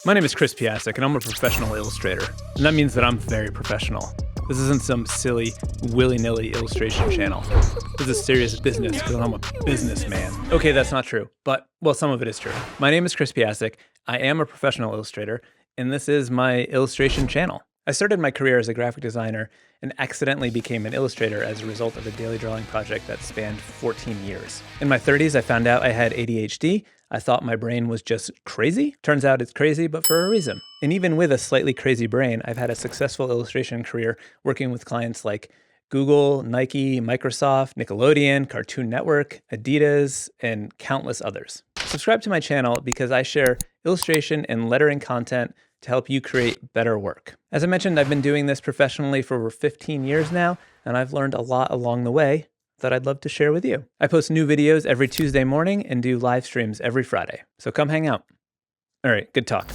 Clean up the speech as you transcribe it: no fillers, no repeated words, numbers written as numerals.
My name is Chris Piascik, and I'm a professional illustrator. And that means that I'm very professional. This isn't some silly, willy-nilly illustration channel. This is serious business because I'm a businessman. Okay, that's not true, but, well, some of it is true. My name is Chris Piascik, I am a professional illustrator, and this is my illustration channel. I started my career as a graphic designer and accidentally became an illustrator as a result of a daily drawing project that spanned 14 years. In my 30s, I found out I had ADHD. I thought my brain was just crazy. Turns out it's crazy, but for a reason. And even with a slightly crazy brain, I've had a successful illustration career working with clients like Google, Nike, Microsoft, Nickelodeon, Cartoon Network, Adidas, and countless others. Subscribe to my channel because I share illustration and lettering content to help you create better work. As I mentioned, I've been doing this professionally for over 15 years now, and I've learned a lot along the way that I'd love to share with you. I post new videos every Tuesday morning and do live streams every Friday. So come hang out. All right, good talk.